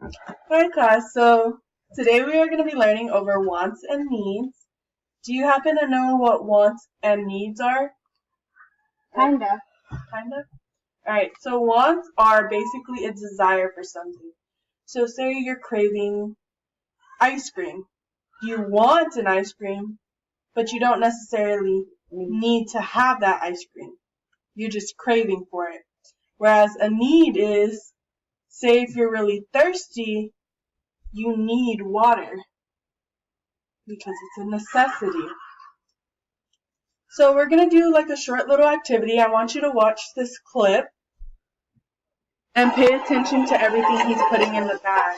Hi class, so today we are going to be learning over wants and needs. Do you happen to know what wants and needs are? Kinda. Kinda? Alright, so wants are basically a desire for something. So say you're craving ice cream. You want an ice cream, but you don't necessarily need to have that ice cream. You're just craving for it. Whereas a need is, say if you're really thirsty, you need water because it's a necessity. So we're going to do like a short little activity. I want you to watch this clip and pay attention to everything he's putting in the bag.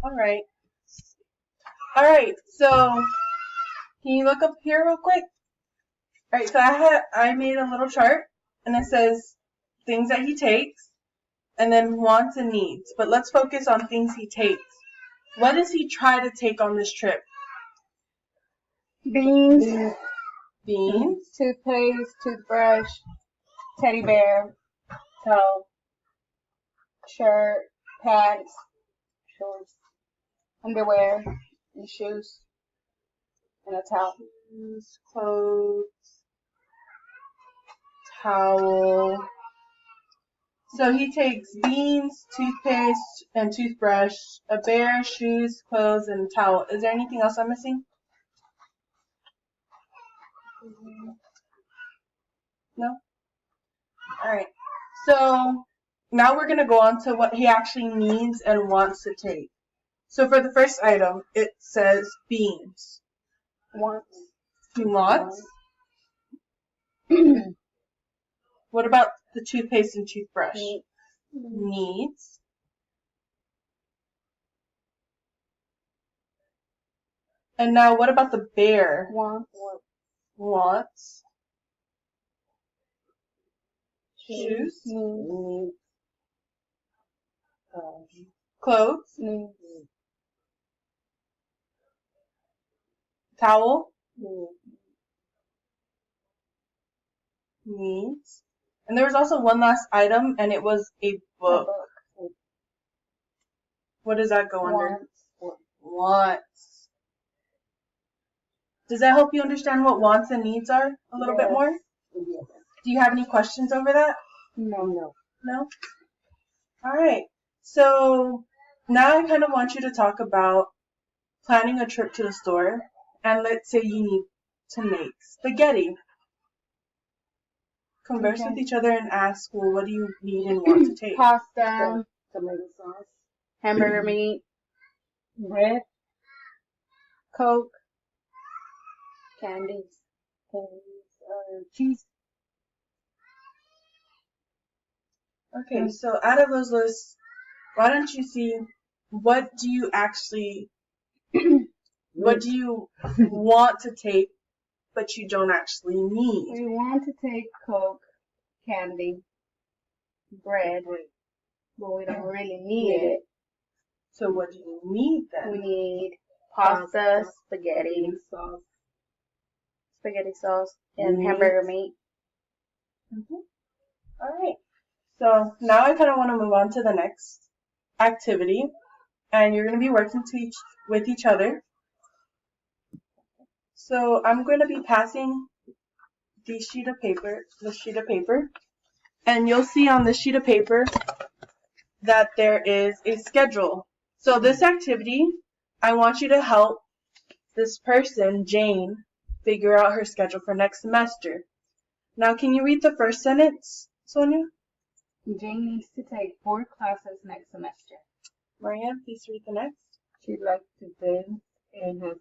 Alright. Alright, so can you look up here real quick? Alright, so I made a little chart and it says things that he takes and then wants and needs. But let's focus on things he takes. What does he try to take on this trip? Beans. Beans. Toothpaste, toothbrush, teddy bear, towel, shirt, pants, shorts, underwear, and shoes, and a towel. Clothes, towel. So he takes beans, toothpaste, and toothbrush, a bear, shoes, clothes, and a towel. Is there anything else I'm missing? No? Alright. So now we're going to go on to what he actually needs and wants to take. So for the first item, it says beans. Wants. He wants. What about the toothpaste and toothbrush? Needs. And now what about the bear? Wants. Shoes. Needs. Clothes. Needs. Towel. Needs. And there was also one last item, and it was a book. What does that go under? Wants. Does that help you understand what wants and needs are a little bit more? Yes. Do you have any questions over that? No. No? Alright. So now I kind of want you to talk about planning a trip to the store. And let's say you need to make spaghetti. Converse with each other and ask, well, what do you need and want to take? Pasta, tomato sauce, hamburger meat, bread, Coke, candies, cheese. Okay, so out of those lists, why don't you see what do you want to take but you don't actually need? We want to take Coke, candy, bread, but we don't really need it. So what do you need then? We need pasta, spaghetti sauce, and hamburger meat. Alright. So now I kind of want to move on to the next activity. And you're going to be working with each other. So I'm going to be passing this sheet of paper, and you'll see on this sheet of paper that there is a schedule. So this activity, I want you to help this person, Jane, figure out her schedule for next semester. Now, can you read the first sentence, Sonia? Jane needs to take 4 classes next semester. Maria, please read the next. She likes to dance and has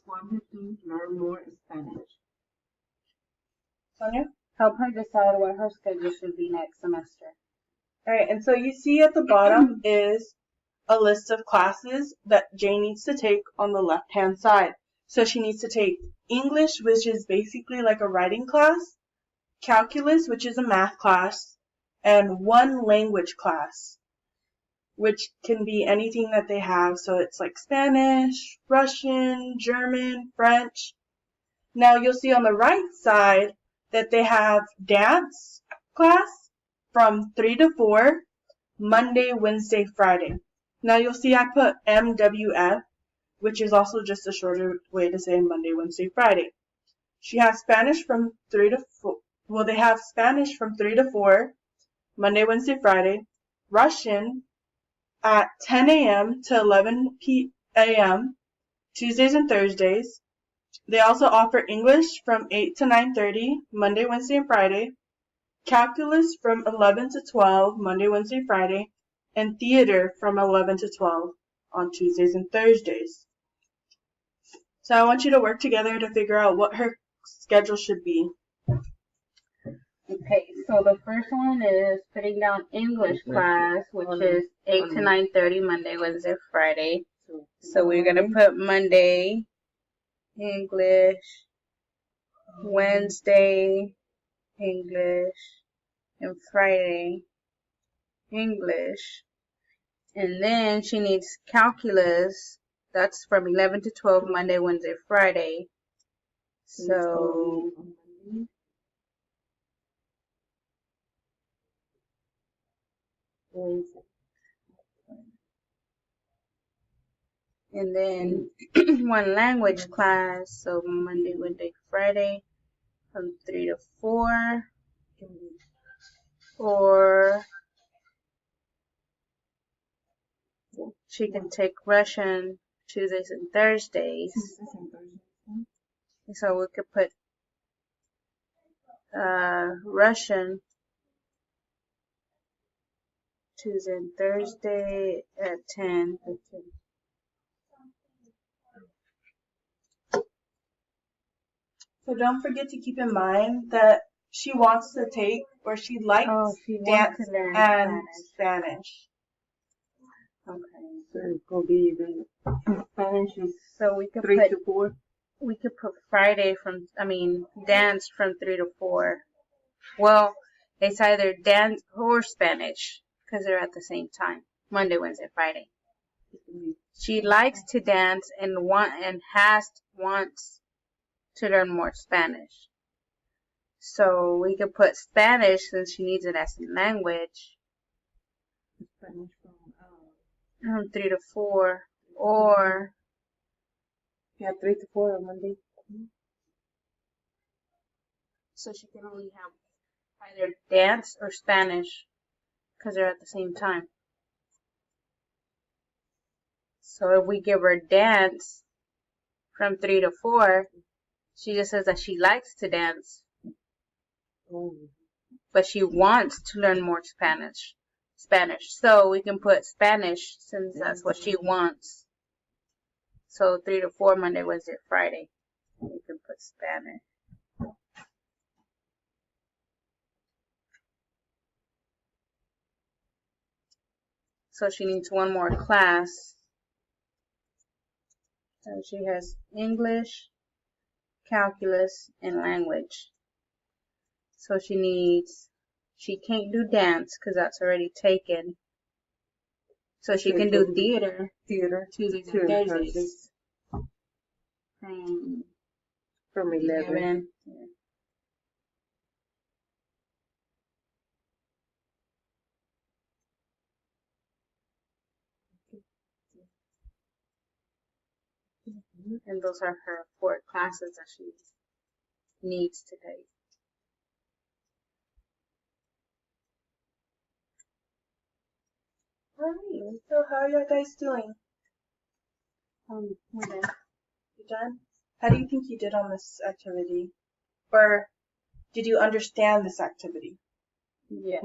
wanted to learn more Spanish. Sonia? Help her decide what her schedule should be next semester. Alright, and so you see at the bottom is a list of classes that Jane needs to take on the left-hand side. So she needs to take English, which is basically like a writing class, calculus, which is a math class, and one language class, which can be anything that they have. So it's like Spanish, Russian, German, French. Now you'll see on the right side that they have dance class from 3 to 4, Monday, Wednesday, Friday. Now you'll see I put MWF, which is also just a shorter way to say Monday, Wednesday, Friday. She has Spanish from 3 to 4. Well, they have Spanish from 3 to 4, Monday, Wednesday, Friday. Russian at 10 a.m. to 11 a.m., Tuesdays and Thursdays. They also offer English from 8 to 9:30, Monday, Wednesday, and Friday. Calculus from 11 to 12, Monday, Wednesday, Friday. And theater from 11 to 12 on Tuesdays and Thursdays. So I want you to work together to figure out what her schedule should be. Okay, so the first one is putting down English class, which is 8 to 9:30, Monday, Wednesday, Friday. So we're going to put Monday, English, Wednesday, English, and Friday, English. And then she needs calculus. That's from 11 to 12, Monday, Wednesday, Friday. So and then one language class, so Monday, Wednesday, Friday, from 3 to 4. Or she can take Russian Tuesdays and Thursdays. So we could put Russian Tuesday and Thursday at 10. So don't forget to keep in mind that she wants to take, or she likes she dance wants to learn and Spanish. Okay. So it could be the Spanish is So we could 3 put to 4. we could put Friday dance from 3 to 4. Well, it's either dance or Spanish because they're at the same time. Monday, Wednesday, Friday. She likes to dance and wants to learn more Spanish. So we could put Spanish since she needs it as a language Spanish from 3 to 4, or 3 to 4 on Monday. so she can only have either dance or Spanish because they're at the same time. So if we give her dance from 3 to 4, she just says that she likes to dance, but she wants to learn more Spanish. So we can put Spanish since that's what she wants. So 3 to 4, Monday, Wednesday, Friday. We can put Spanish. So she needs one more class. So she has English, calculus, and language. So she can't do dance because that's already taken. So she can do theater Tuesdays and Thursdays. From 11. Yeah. And those are her 4 classes that she needs to take. Alright, so how are you guys doing? We're done. You done? How do you think you did on this activity? Or did you understand this activity? Yes.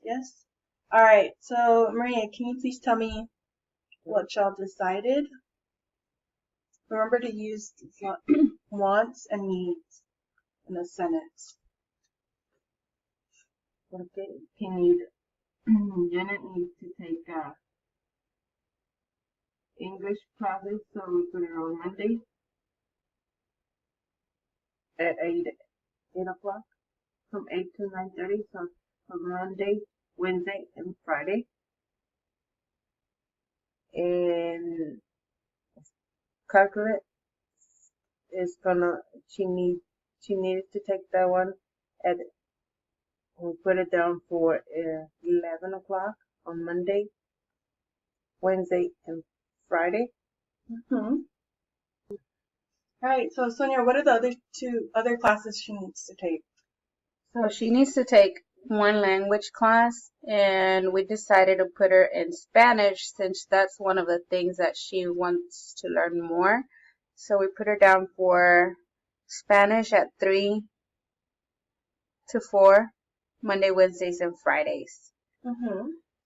Yes? Alright, so Maria, can you please tell me what y'all decided? Remember to use wants and needs in a sentence. Okay. Janet needs to take English classes, so we put it on Monday at 8 o'clock, from 8 to 9:30. So from Monday, Wednesday, and Friday. And calculate is she needs to take that one at, we put it down for 11 o'clock on Monday, Wednesday, and Friday. Alright, so Sonia, what are the other classes she needs to take? So she needs to take one language class, and we decided to put her in Spanish since that's one of the things that she wants to learn more. So we put her down for Spanish at 3 to 4, Monday, Wednesdays, and Fridays.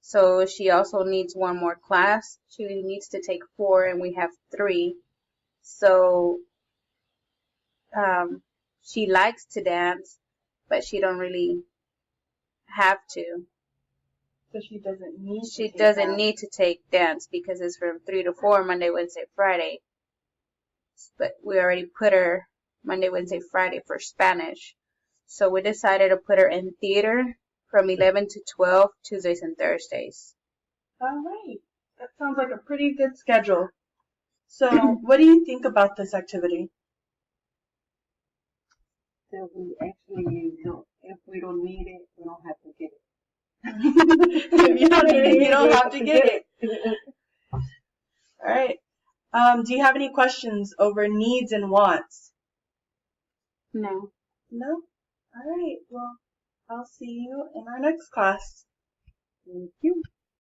So she also needs one more class. She needs to take 4, and we have 3. So she likes to dance, but she don't really have to. So she doesn't need to She take doesn't that. need to take dance because it's from 3 to 4, Monday, Wednesday, Friday. But we already put her Monday, Wednesday, Friday for Spanish. So we decided to put her in theater from 11 to 12, Tuesdays and Thursdays. Alright, that sounds like a pretty good schedule. So what do you think about this activity? So we actually don't, if we don't need it, we don't have to get it. If you don't need it, you don't have to get it. Alright. Do you have any questions over needs and wants? No. No? Alright, well, I'll see you in our next class. Thank you.